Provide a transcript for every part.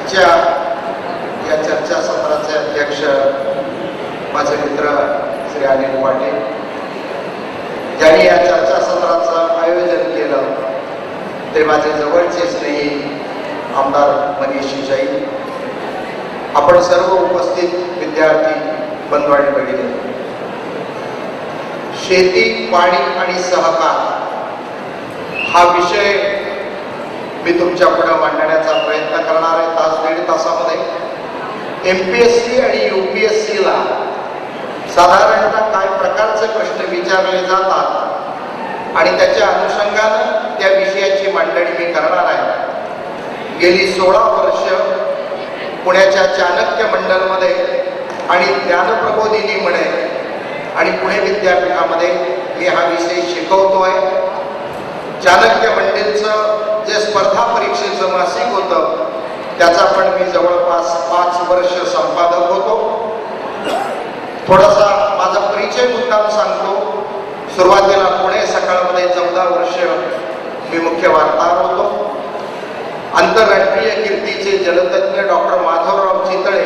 आजच्या या चर्चासत्राचे अध्यक्ष माझे मित्र श्री अनिल पाटील, ज्यांनी या चर्चासत्राचं आयोजन केलं, ते माझे जवळचे स्नेही आमदार मनीष जैन, आपण सर्व उपस्थित विद्यार्थी बंधू आणि भगिनी, शेती, पाणी आणि सहकार हा विषय मी तुमच्या पुढे मांडण्याचा प्रयत्न करणार आहे. तास दीड तासामध्ये MPSC आणि UPSC ला साधारणतः काय प्रकारचे प्रश्न विचारले जातात आणि त्याच्या अनुषंगाने त्या विषयाची मांडणी मी करणार आहे. गेली 16 वर्ष पुण्याच्या चाणक्य मंडलमध्ये आणि ज्ञानप्रबोधिनीमध्ये आणि पुणे विद्यापीठामध्ये मी हा विषय शिकवतोय. चाणक्य मंडलचं जे स्पर्धा परीक्षेचं मासिक होतं त्याचा पण मी जवळपास 5 वर्ष संपादक होतो. थोडासा माझा परिचय मुद्दाम सांगतो. सुरुवातीला पुणे सकाळमध्ये 14 वर्ष मी मुख्य वार्ताहर होतो. आंतरराष्ट्रीय कीर्तीचे जलतज्ञ डॉक्टर माधवराव चितळे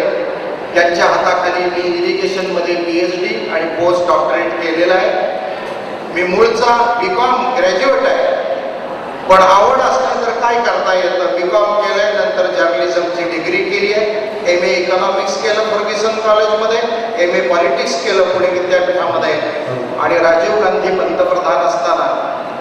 यांच्या हाताखाली मी इरिगेशनमध्ये PhD आणि पोस्ट डॉक्टरेट केलेला आहे. मी मूळचा BCom ग्रॅज्युएट आहे, पण आवड असली तर काय करता येतं. BCom केलंय, नंतर जर्नलिझमची डिग्री केली आहे, MA इकॉनॉमिक्स केलं फर्ग्युसन कॉलेजमध्ये, MA पॉलिटिक्स केलं पुणे विद्यापीठामध्ये, आणि राजीव गांधी पंतप्रधान असताना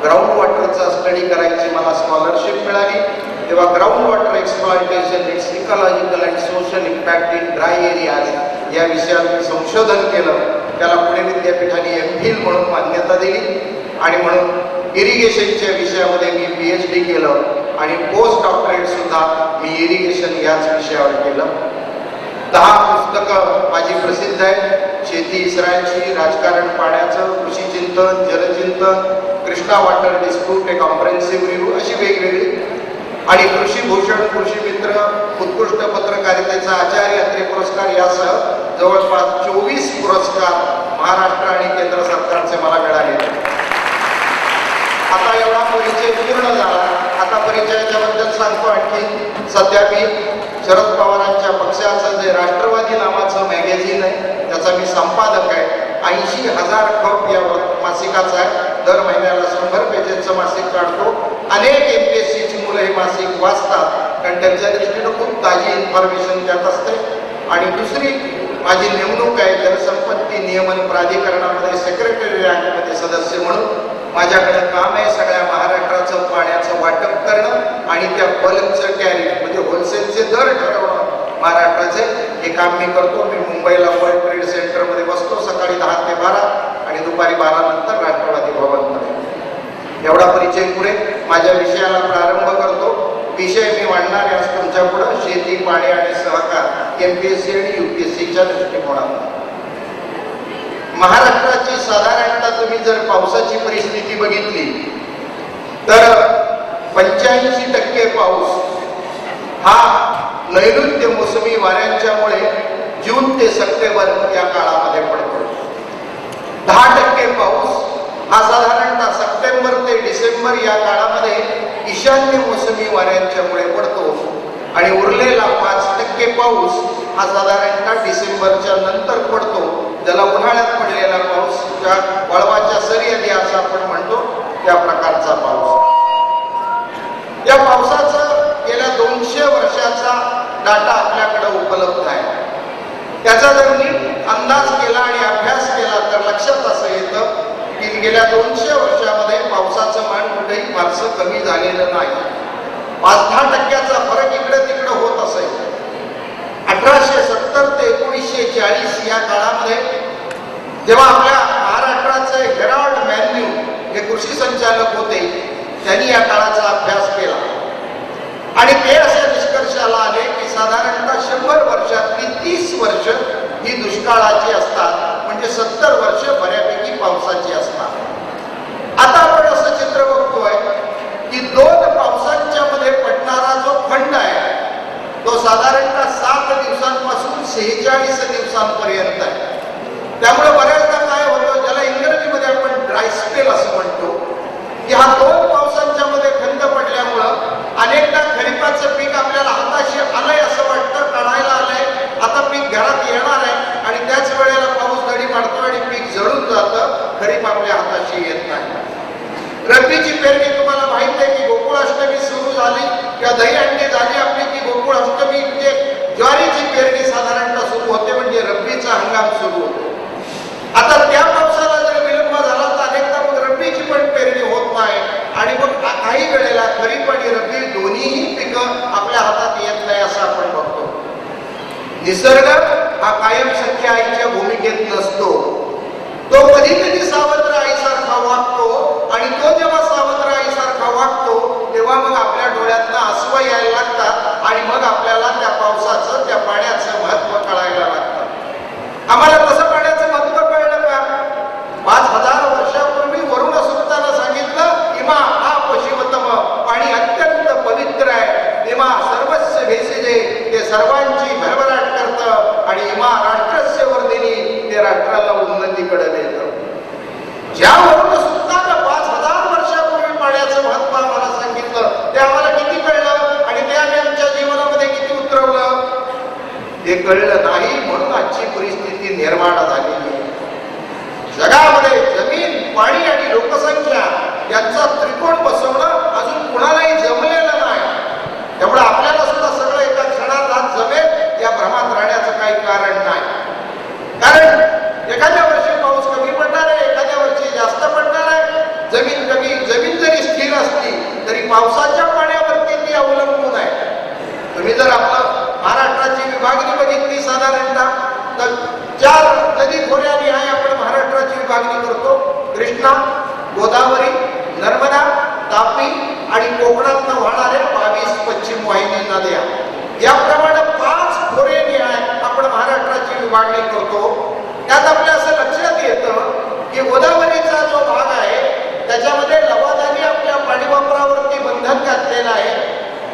ग्राउंड वॉटरचा स्टडी करायची मला स्कॉलरशिप मिळाली. तेव्हा ground water exploitation, it's ecological and social impact in dry areas या विषयावर संशोधन केलं. त्याला पुणे विद्यापीठाने MPhil म्हणून मान्यता दिली आणि म्हणून इरिगेशनच्या विषयामध्ये मी PhD केलं आणि पोस्ट डॉक्टरेट सुद्धा मी इरिगेशन याच विषयावर केलं. 10 पुस्तकं माझी प्रसिद्ध आहेत. शेती इसरायलची, राजकारण पाण्याचं, कृषी चिंतन, जलचिंतन, कृष्णा वॉटर डिस्प्यूट, ए कॉम्प्रेहेन्सिव्ह रिव्ह्यू, अशी वेगवेगळी, आणि कृषी भूषण, कृषी मित्र, उत्कृष्ट पत्रकारितेचा आचार्य यात्री पुरस्कार यासह जवळपास 24 पुरस्कार महाराष्ट्र आणि केंद्र सरकारचे मला मिळाले. आता एवढा परिचय पूर्ण झाला. आता परिचयाच्या बद्दल सांगतो. आणखी सध्या मी शरद पवारांच्या पक्षाचं जे राष्ट्रवादी नावाचं मॅगझिन आहे त्याचा मी संपादक आहे. 80,000 खप या मासिकाचा आहे. दर महिन्याला 100 पेजेसचं मासिक काढतो. अनेक MPSCची मुलं हे मासिक वाचतात, कारण त्यांच्या दृष्टीनं खूप ताजी इन्फॉर्मेशन त्यात असते. आणि दुसरी माझी नेमणूक आहे जलसंपत्ती नियमन प्राधिकरणामध्ये सेक्रेटरी रँकमध्ये सदस्य म्हणून. माझ्याकडे काम आहे सगळ्या महाराष्ट्राचं पाण्याचं वाटप करणं आणि त्या बल्कचं टॅरिफ म्हणजे होलसेलचे दर ठरवणं महाराष्ट्राचे. हे काम मी करतो. मी मुंबईला वर्ल्ड ट्रेड सेंटरमध्ये बसतो सकाळी 10 ते 12 आणि दुपारी 12 नंतर राष्ट्रवादी भवनमध्ये. एवढा परिचय पुरे. माझ्या विषयाला प्रारंभ करतो. विषय मी मांडणार आहे आज तुमच्या पुढं शेती, पाणी आणि सहकार MPSC आणि UPSCच्या दृष्टिकोनातून. महाराष्ट्राची साधारणतः तुम्ही जर पावसाची परिस्थिती बघितली तर 85% पाऊस हा नैऋत्य मोसमी वाऱ्यांच्यामुळे जून ते सप्टेंबर या काळामध्ये पडतो. 10% पाऊस हा साधारणतः सप्टेंबर ते डिसेंबर या काळामध्ये ईशान्य मोसमी वाऱ्यांच्यामुळे पडतो. आणि उरलेला 5% पाऊस हा साधारणतः डिसेंबरच्या नंतर पडतो, ज्याला उन्हाळ्यात पडलेला पाऊस, ज्या वळवाच्या सरी आधी असं आपण म्हणतो त्या प्रकारचा पाऊस. या पावसाचा गेल्या 200 वर्षाचा डाटा आपल्याकडे उपलब्ध आहे. त्याचा जर नीट अंदाज केला आणि अभ्यास केला तर लक्षात असं येतं की गेल्या 200 वर्षामध्ये पावसाचं मान कुठेही फारसं कमी झालेलं नाही. 5-10% फरक इकडे तिकडे होत असेल. 1870 ते 1940 या काळामध्ये जेव्हा आपल्या महाराष्ट्राचे हेराल्ड मॅन्यू हे कृषी संचालक होते, त्यांनी या काळाचा अभ्यास केला आणि ते अशा निष्कर्षाला आले की साधारणतः 100 वर्षातली 30 वर्ष ही दुष्काळाची असतात, म्हणजे 70 वर्ष बऱ्यापैकी पावसाची असतात. आता आपण असं चित्र बघतोय की 2 पावसांच्या मध्ये पडणारा जो खंड आहे तो साधारणतः 7 दिवसांपासून 46 दिवसांपर्यंत आहे. त्यामुळे बऱ्याचदा काय होतं, ज्याला इंग्रजीमध्ये आपण ड्राय स्पेल असं म्हणतो, की हा 2 पावसांच्या मध्ये खंड पडल्यामुळं अनेकदा खरीपाचं पीक आपल्याला हाताशी आलंय असं वाटतं निसर्ग हा कायम सख्या आईच्या भूमिकेत नसतो. तो कधी कधी सावत्र आईसारखा वागतो आणि तो जेव्हा सावत्र आईसारखा वागतो तेव्हा मग आपल्या डोळ्यातनं अश्रू यायला लागतात आणि मग आपल्याला त्या पावसाचं, त्या पाण्याचं महत्व कळायला लागतं. आम्हाला तसं पाण्याचं महत्व कळलं का? 5000 वर्षापूर्वी वरुण सूक्तानं सांगितलं, इमा हा पशिवतम, पाणी अत्यंत पवित्र आहे. इमा सर्वस्व भेसिजे, ते सर्वांची भरभराट करतं आणि इमा राष्ट्रस्य वर्धिनी, ते राष्ट्राला उन्नतीकडे नेतं. ज्या वरुण सूक्तानं 5000 वर्षापूर्वी पाण्याचं महत्व आम्हाला सांगितलं, ते आम्हाला किती कळलं आणि ते आम्ही आमच्या जीवनामध्ये किती उतरवलं? ते कळलं नाही, म्हणून आजची परिस्थिती निर्माण झालेली आहे. जगामध्ये जमीन, पाणी आणि लोकसंख्या यांचा त्रिकोण बसवणं अजून कुणालाही जमलेलं नाही. त्यामुळे आपल्याला सुद्धा सगळं एका क्षणात आज जमेल या भ्रमात राहण्याचं काही कारण नाही. कारण एखाद्या वर्षी पाऊस कमी पडणार आहे, एखाद्या वर्षी जास्त पडणार आहे. जमीन जरी स्थिर असली तरी पावसाच्या पाण्यावरती ती अवलंबून आहे. तुम्ही जर आपलं महाराष्ट्राची विभागणी बघितली साधारणतः तर 4 नदी खोऱ्याने आहे आपण महाराष्ट्राची विभागणी करतो. कृष्णा, गोदावरी, नर्मदा, तापी आणि कोकणातनं वाहणाऱ्या 22 पश्चिम वाहिनी नद्या, याप्रमाणे 5 खोऱ्याने आहे आपण महाराष्ट्राची विभागणी करतो. त्यात आपल्या असं लक्षात येतं की गोदावरीचा जो भाग आहे त्याच्यामध्ये लवादाने आपल्या पाणी वापरावरती बंधन घातलेलं आहे.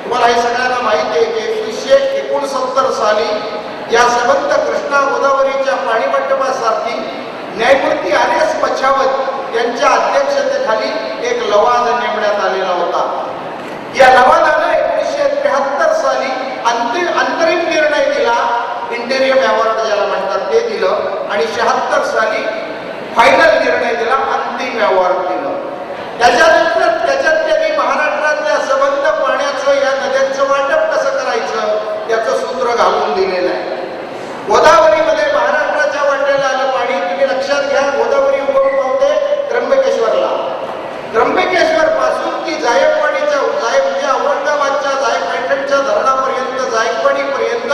तुम्हाला हे सगळ्यांना माहिती आहे की 1969 साली या सबंध कृष्णा गोदावरीच्या पाणी मंडपासाठी न्यायमूर्ती आर.एस. पछावत यांच्या अध्यक्षतेखाली एक लवाद नेमण्यात आलेला होता. या लवादानं 1973 साली अंतरिम निर्णय दिला, इंटेरियम अवॉर्ड ज्याला म्हणतात ते दिलं, आणि 76 साली फायनल निर्णय दिला, अंतिम अवॉर्ड दिलं. त्याच्यानंतर त्याच्यात त्यांनी महाराष्ट्रातल्या सबंध पाण्याचं, या नद्यांचं वाटप कसं करायचं याचं सूत्र घालून दिलेलं आहे. गोदावरीमध्ये महाराष्ट्राच्या वाट्याला आलं पाणी. तुम्ही लक्षात घ्या, गोदावरी उगम पावते त्र्यंबकेश्वरला. त्र्यंबकेश्वर पासून ती जायकवाडीच्या म्हणजे औरंगाबादच्या पैठणच्या धरणापर्यंत, जायकवाडीपर्यंत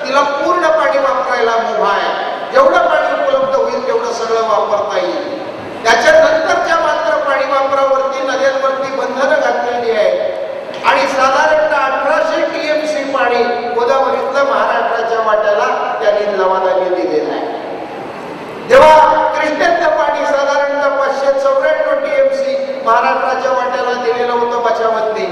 तिला पूर्ण पाणी वापरायला मुभा आहे. जेवढं पाणी उपलब्ध होईल तेवढं सगळं वापरता येईल. त्याच्यानंतरच्या मात्र पाणी वापरावरती नद्यांवरती बंधनं घातलेली आहे आणि साधारणतः 1800 TMC पाणी गोदावरीतलं महाराष्ट्राच्या वाट्याला त्यांनी लवादाने दिलेलं आहे. जेव्हा कृष्णेतलं पाणी साधारणतः 594 TMC महाराष्ट्राच्या वाट्याला दिलेलं होतं पछावतने.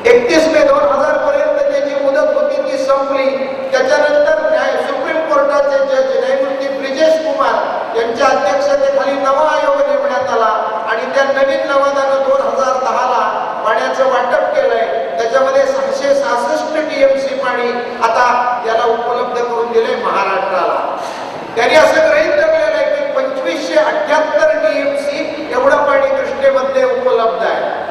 31 मे 2000 पर्यंत त्याची मुदत होती, ती संपली. त्याच्यानंतर सुप्रीम कोर्टाचे जज न्यायमूर्ती ब्रिजेश कुमार यांच्या अध्यक्षतेखाली नवा आयोग नेमण्यात आला आणि त्या नवीन लवादानं 2010ला पाण्याचं वाटप केलंय. त्याच्यामध्ये 666 TMC पाणी आता त्याला उपलब्ध करून दिले महाराष्ट्राला. त्यांनी असं गृहीत धरलेलं आहे की 2578 TMC एवढं पाणी कृष्णेमध्ये उपलब्ध आहे.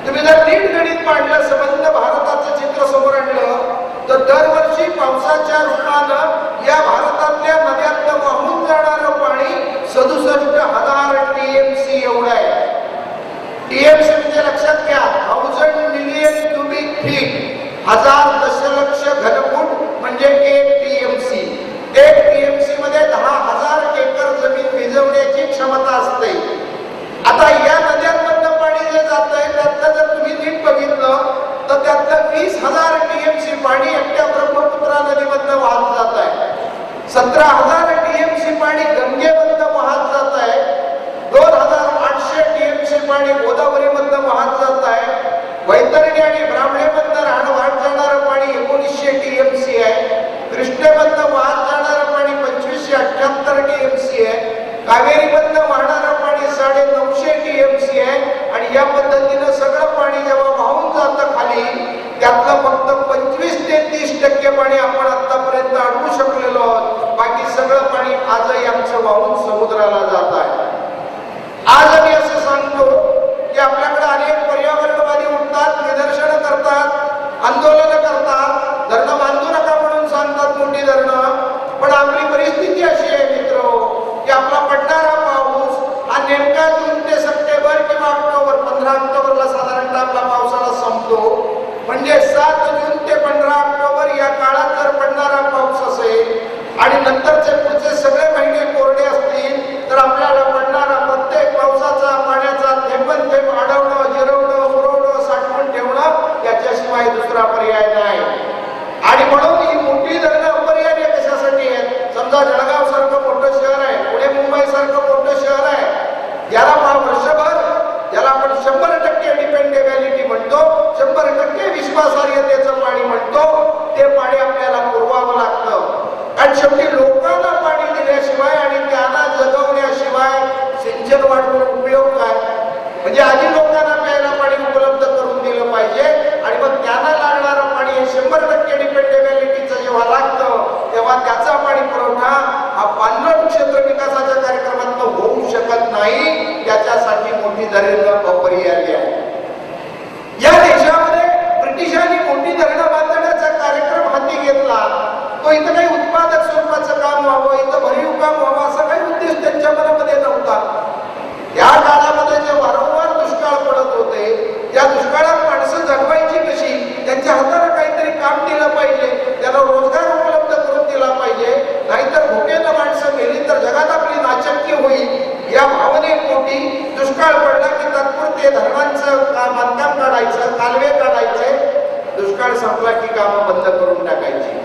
तुम्ही जर नीट गणित मांडलं, संबंध भारताचं चित्र समोर आणलं तर दरवर्षी पावसाच्या रूपानं या भारतातल्या नद्यातलं वाहून जाणारं पाणी 67,000 TMC एवढं आहे. TMC म्हणजे लक्षात घ्या, 1000 मिलियन क्युबिक फीट, 1000 दशलक्ष घनफूट म्हणजे 1 TMC. 1 TMC मध्ये 10,000 एकर जमीन भिजवण्याची क्षमता असते. आता या नद्यांमधलं पाणी जे जात आहे त्यातलं जर तुम्ही नीट बघितलं तर त्यातलं 20,000 TMC पाणी एकट्या ब्रह्मपुत्रा नदीमधनं वाहत जात आहे. 17,000 TMC पाणी गंगेमधनं वाहत जात आहे. 2,800 TMC पाणी गोदावरीमधनं वाहत जात आहे. वैतरणी आणि ब्राह्मणेमधनं वाहत जाणारं पाणी 1900 TMC आहे. कृष्णेमधनं वाहत जाणारं पाणी 2578 TMC आहे. कावेरीमधनं वाहणारं पाणी 950 TMC आहे. आणि या पद्धतीनं सगळं पाणी जेव्हा वाहून जातं खाली, त्यातलं फक्त 25 ते 30% पाणी आपण आतापर्यंत अडवू शकलेलो आहोत. बाकी सगळं पाणी आजही आमचं वाहून समुद्राला जात आहे. आज आम्ही असं सांगतो की आपल्याकडे अनेक पर्यावरणवादी उठतात, निदर्शनं करतात, आंदोलनं करतात, धरणं बांधू नका म्हणून सांगतात, मोठी धरणं. पण आपली परिस्थिती अशी आहे मित्र की आपला पडणारा पाऊस हा नेमका जून ते सप्टेंबर किंवा ऑक्टोबर, 15 ऑक्टोबरला साधारणतः आपला पावसाळा संपतो. म्हणजे 7 जून ते 15 ऑक्टोबर या काळात जर पडणारा पाऊस असेल मोठी धरणं अपरिहार्य कशासाठी आहेत? समजा जळगाव सारखं मोठं शहर आहे, पुणे मुंबई सारखं मोठं शहर आहे, याला वर्षभर ज्याला आपण 100% डिपेंडेबिलिटी म्हणतो, 100% विश्वासार्हतेचं पाणी म्हणतो, ते पाणी आपल्याला पुरवावं लागतं. आणि शेवटी लोकांना पाणी दिल्याशिवाय आणि त्यांना जगवण्याशिवाय सिंचन वाढवून उपयोग काय? म्हणजे आधी लोकांना प्यायला पाणी उपलब्ध करून दिलं पाहिजे आणि मग त्यांना लागणारं पाणी 100% डिपेंडेबिलिटीचं जेव्हा लागतं तेव्हा त्याचा पाणी पुरवठा हा पाणलोट क्षेत्र विकासाच्या कार्यक्रमात होऊ शकत नाही. त्याच्यासाठी मोठी धरणं अपरिहार्य आहे. या देशामध्ये ब्रिटिशांनी मोठी धरणं बांधण्याचा कार्यक्रम हाती घेतला. तो इथं काही उत्पादक स्वरूपाचं काम व्हावं, इथं भरीव काम व्हावं असा काही उद्देश त्यांच्या मनामध्ये नव्हता. त्या काळामध्ये जे वारंवार दुष्काळ पडत होते, या दुष्काळात माणसं जगवायची कशी? त्यांच्या हाताला काहीतरी काम दिलं पाहिजे, त्यांना रोजगार उपलब्ध करून दिला पाहिजे, नाहीतर भुकेनं माणसं मेली तर जगात आपली नाचक्की होईल. या भावनेपोटी दुष्काळ पडला की तात्पुरते धरणांचं बांधकाम काढायचं, कालवे काढायचे, दुष्काळ संपला की कामं बंद करून टाकायची.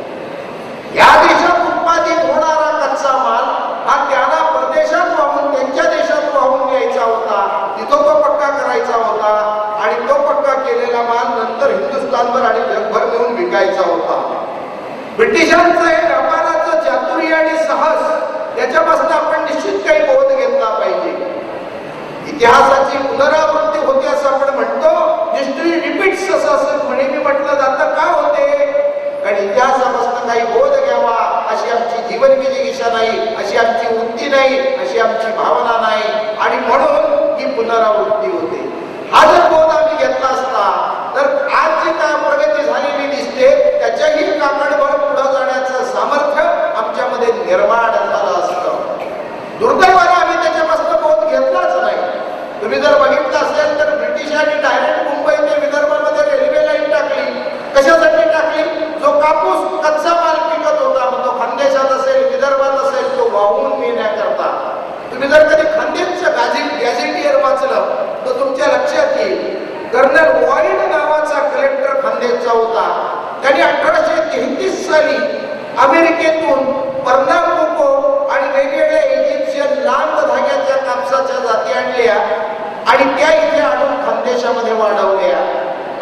या देशात उत्पादित होणारा कच्चा माल हा त्यांना परदेशात वाहून त्यांच्या देशात वाहून न्यायचा होता, तिथं तो पक्का करायचा होता आणि तो पक्का केलेला माल नंतर हिंदुस्थानभर आणि जगभर नेऊन विकायचा होता. ब्रिटिशांचं हे व्यापाराचं चातुर्य आणि साहस याच्यापासून आपण निश्चित काही बोध घेतला पाहिजे. इतिहासाची पुनरावृत्ती होते असं आपण म्हणतो, हिस्ट्री रिपीट्स असं नेहमी म्हटलं जातं. का होते? कारण इतिहासापासून काही बोध घ्यावा अशी आमची जीवनविजिगिषा नाही, अशी आमची वृत्ती नाही, अशी आमची भावना नाही आणि म्हणून ही पुनरावृत्ती होते. हा जर बोध आम्ही घेतला असता तर आज जी काय प्रगती झालेली दिसते त्याच्याही काकडभर पुढे जाण्याचं सामर्थ्य आमच्यामध्ये निर्माण झालं असतं. दुर्दैवाने आम्ही त्याच्यापासून बोध घेतलाच नाही. तुम्ही जर बघितलं असेल तर ब्रिटिशांनी डायरेक्ट मुंबई ते विदर्भामध्ये रेल्वे लाईन टाकली. कशासाठी टाकली? जो कापूस कच्चा माल पिकत होता, मग तो खानदेशात असेल, विदर्भात असेल, तो वाहून नेण्याकरता. तुम्ही जर कधी खानदेशचं गॅझेटियर वाचलं तर तुमच्या लक्षात येईल कर्नल वॉइड नावाचा कलेक्टर खानदेशचा होता. त्यांनी 1833 साली अमेरिकेतून पर्नाकोको आणि वेगवेगळ्या इजिप्शियन लांब धाग्याच्या कापसाच्या जाती आणल्या आणि त्या इथे आणून खानदेशामध्ये वाढवल्या.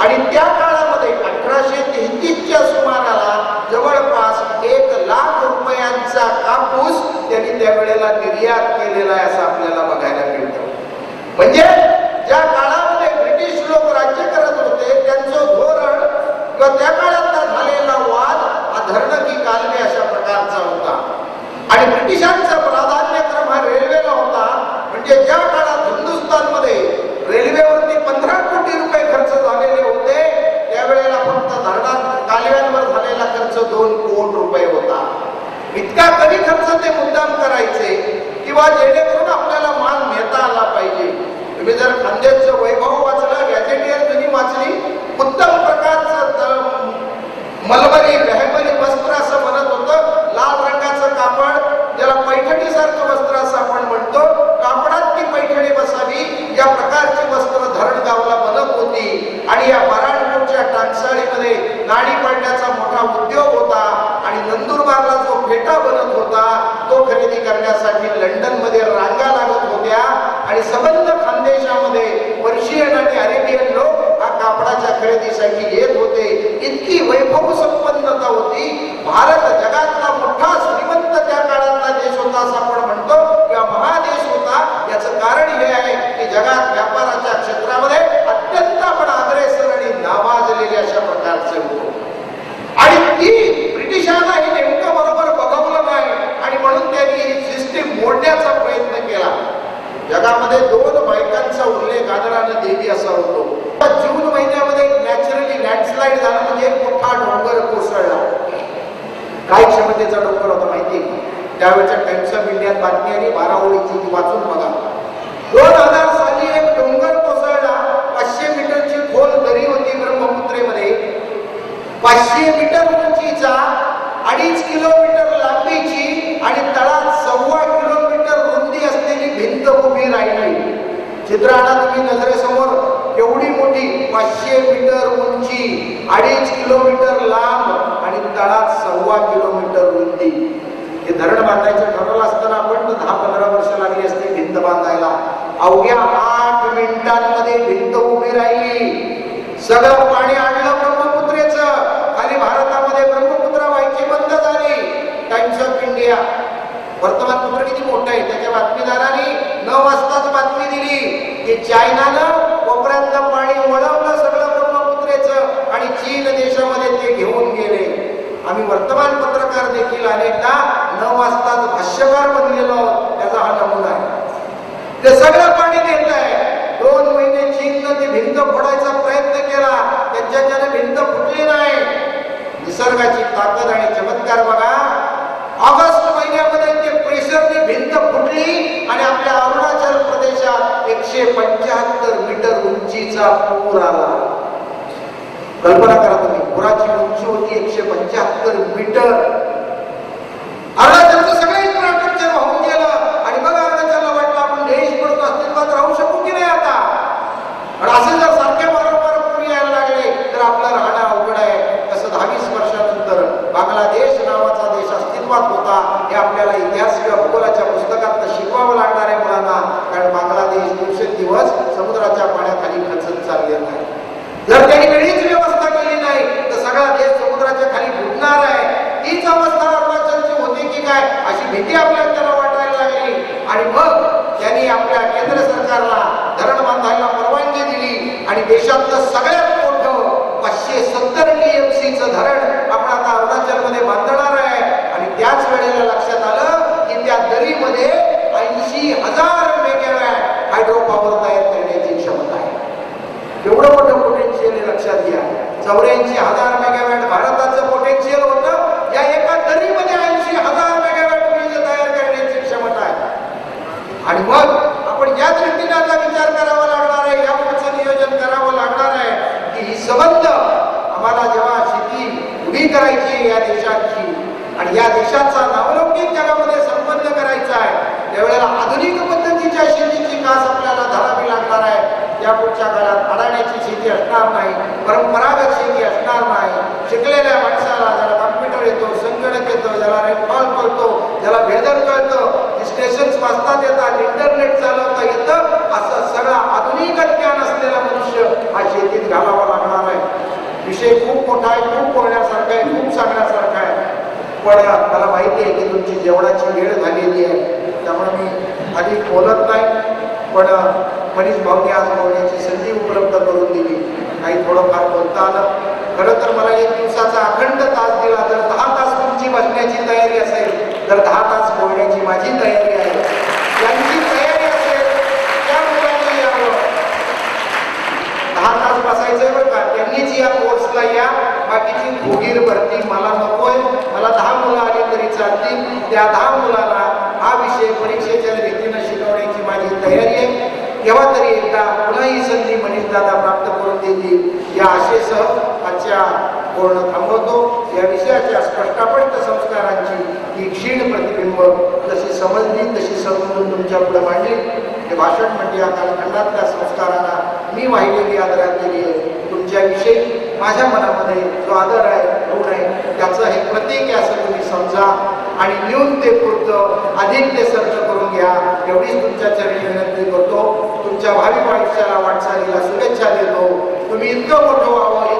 आणि त्या काळामध्ये 1833च्या सुमाराला जवळपास 1,00,000 रुपयांचा कापूस त्यांनी त्यावेळेला निर्यात केलेला आहे असं आपल्याला बघायला मिळतं. म्हणजे ज्या काळामध्ये ब्रिटिश लोक राज्य करत होते त्यांचं धोरण किंवा त्या काळातला झालेला वाद हा धरणं की कालवे अशा प्रकारचा होता. आणि ब्रिटिशांचा प्राधान्यक्रम हा रेल्वेला होता. म्हणजे ज्या काळात हिंदुस्थानमध्ये रेल्वेवरती 15 कोटी रुपये खर्च झालेले होते त्यावेळेला फक्त धरणा कालव्यांवर झालेला खर्च 2 कोटी रुपये होता. इतका कमी खर्च ते मुद्दाम करायचे किंवा जेणेकरून आपल्याला माल नेता आला पाहिजे. तुम्ही जर खानदेशचं वैभव वाचलं, गॅझेटियर जुनी वाचली, उत्तम प्रकारचं मलबरी मेहमली वस्त्र असं म्हणत होतं. लाल रंगाचं कापड ज्याला पैठणीसारखं वस्त्र असं आपण म्हणतो, कापडात ती पैठणी बसावी या प्रकारची वस्त्र धरणगावला बनत होती. आणि या बराणपूरच्या टाकसाळीमध्ये नाणी पडण्याचा मोठा उद्योग होता आणि नंदुरबारला जो फेटा बनत होता तो खरेदी करण्यासाठी लंडनमध्ये रांगा लागत होत्या. आणि संबंध खानदेशामध्ये पर्शियन आणि अरेबियन लोक हा कापडाच्या खरेदीसाठी येत होते. इतकी वैभव संपन्नता होती. भारत जगातला मोठा श्रीमंत त्या काळातला देश होता असं आपण म्हणतो किंवा महादेश होता. याचं कारण हे आहे की जगात व्यापाराच्या क्षेत्रामध्ये अत्यंत आपण अग्रेसर आणि नावाजलेले अशा प्रकारचे होतो. आणि ती ब्रिटिशांना हे नेमकं बरोबर बघवलं नाही आणि म्हणून त्यांनी ही सिस्टीम मोडण्याचा प्रयत्न केला. जगामध्ये 2 बायकांचा उल्लेख आदरानं देवी असा होतो. जून महिन्यामध्ये नॅचरली लँडस्लाइड झाला म्हणजे एक मोठा डोंगर कोसळला. काय क्षमतेचा डोंगर होता माहिती आहे? त्यावेळेच्या टाइम्स ऑफ इंडियात बातमी आली, 12 ओळीची, ती वाचून बघा. 2000 साली एक डोंगर कोसळला. 500 मीटरची खोल दरी होती ब्रह्मपुत्रेमध्ये. 500 मीटर उंचीचा, 2.5 किलोमीटर लांबीची आणि तळात 1.25 किलोमीटर रुंदी असलेली भिंत उभी राहिली. चित्र आणा तुम्ही नजरेसमोर. एवढी मोठी 500 मीटर उंची, 2.5 किलोमीटर लांब आणि तळात 1.25 बंदी. हे धरण बांधायचं ठरवलं असताना आपण 10-15 वर्ष लागली असते भिंत बांधायला. अवघ्या 8 मिनिटांमध्ये भिंत उभी राहिली. सगळं पाणी आणलं ब्रह्मपुत्रेचं. खाली भारतामध्ये ब्रह्मपुत्रा व्हायची बंद झाली. टाइम्स ऑफ इंडिया वर्तमानपत्र किती मोठं आहे, त्याच्या बातमीदारांनी 9 वाजताच बातमी दिली की चायनानं कोपऱ्यातलं पाणी वळवलं सगळं ब्रह्मपुत्रेचं आणि चीन देशामध्ये ते घेऊन गेले. आम्ही वर्तमान पत्रकार देखील अनेकदा 9 वाजताच भाष्यकार बनलेलो आहोत, त्याचा हा नमुना आहे. ते सगळं पाणी देत आहे. 2 महिने चीननं ती भिंत फोडायचा प्रयत्न केला, त्यांच्याच्याने भिंत फुटली नाही. निसर्गाची ताकद आणि चमत्कार बघा. ऑगस्ट महिन्यामध्ये ते प्रेशरची भिंत फुटली आणि आपल्या अरुणाचल प्रदेशात 175 मीटर उंचीचा पूर आला. कल्पना करा तुम्ही, पुराची उंची होती 175 मीटर. अरुणाचलचं सगळं इन्फ्रास्ट्रक्चर वाहून गेलं आणि मग अरुणाचलला वाटलं आपण देश म्हणून अस्तित्वात राहू शकू की नाही आता. आणि असे जर सारखे वारंवार पूर यायला लागले तर आपलं राहणं अवघड आहे. तसं 10-20 वर्षानंतर बांगलादेश नावाचा देश अस्तित्वात होता. हे आपल्याला इतिहास किंवा भूगोलाच्या पुस्तकात शिकवावं लागणार आहे मुलांना, कारण बांगलादेश दिवसेंदिवस समुद्राच्या पाण्याखाली खचत चाललेला आहे. जर त्यांनी वेळीच व्यवस्था केली नाही तर सगळा देश समुद्राच्या खाली बुडणार आहे. तीच अवस्था अरुणाचलची होती की काय अशी भीती आपल्याला त्याला वाटायला लागली. आणि मग त्यांनी आपल्या केंद्र सरकारला धरण बांधायला परवानगी दिली आणि देशातलं सगळ्यात मोठं 570 TMCचं धरण आपण आता अरुणाचलमध्ये बांधणार आहे. आणि त्याच वेळेला लक्षात आलं की त्या दरीमध्ये 80,000 मेगावॅट हायड्रो पॉवर तयार करण्याची क्षमता आहे. एवढं मोठं पोटेन्शियल हे लक्षात घ्या. 84,000 मेगावॅट भारताचं पोटेन्शियल होतं. या एका दरीमध्ये 80,000 मेगावॅट वीज तयार करण्याची क्षमता आहे. आणि मग आपण या दृष्टीने आता विचार करावा लागणार आहे, या पुढचं नियोजन करावं लागणार आहे की ही संबंध आम्हाला जेव्हा शेती उभी करायची या देशाची आणि या देशाचा नावलौकिक जगामध्ये संबंध करायचा आहे, त्यावेळेला आधुनिक पद्धतीच्या शेतीची कास आपल्याला धरावी लागणार आहे. या पुढच्या काळात अडाण्याची शेती असणार नाही, परंपरागत शेती असणार नाही. शिकलेल्या माणसाला ज्याला कॉम्प्युटर येतो, संगणक येतो, ज्याला रेनफॉल कळतो, ज्याला वेदर कळतं, स्टेशन्स वाचतात येतात, इंटरनेट चालवता येतं, असं सगळं आधुनिक ज्ञान असलेला मनुष्य हा शेतीत घालावा लागणार आहे. विषय खूप मोठा आहे, खूप बोलण्यासारखा आहे, खूप सांगण्यासारखा आहे. पण मला माहिती आहे की तुमची जेवणाची वेळ झालेली आहे, त्यामुळे मी अधिक बोलत नाही. पण मनीष भाऊने आज बोलण्याची संधी उपलब्ध करून दिली, काही थोडंफार बोलता आलं. खरं तर मला 1 दिवसाचा अखंड तास दिला तर 10 तास तुमची बसण्याची तयारी असेल, तर 10 तास बोलण्याची माझी तयारी आहे. यांची तयारी असेल त्या मुलांनी यावं. 10 तास बसायचंय बरं का, त्यांनीच या कोर्सला या. बाकीची फुगीर भरती मला नकोय. मला 10 मुलं आली तरी चालतील. त्या 10 मुलांना हा विषय परीक्षेच्या रीतीनं शिकवण्याची माझी तयारी आहे. केव्हा तरी एकदा पुन्हा ही संधी मनीष दादा प्राप्त करून देतील या आशेसह आजच्या बोलणं थांबवतो. या विषयाच्या स्पष्टापट्ट संस्कारांची ही क्षीण प्रतिबिंब जशी समजली तशी समजून तुमच्या पुढे मांडली. हे भाषण म्हणजे या कालखंडातल्या संस्कारांना मी वाहिलेली आदरांजली आहे. तुमच्याविषयी माझ्या मनामध्ये जो आदर आहे, ऋण आहे, त्याचं हे प्रतीक आहे असं तुम्ही समजा आणि न्यून ते पुरतं अधिक ते सर्च करून घ्या. एवढीच तुमच्या चरणी विनंती करतो. तुमच्या भावी आयुष्याला वाटचालीला शुभेच्छा देतो. तुम्ही इतकं मोठं व्हावं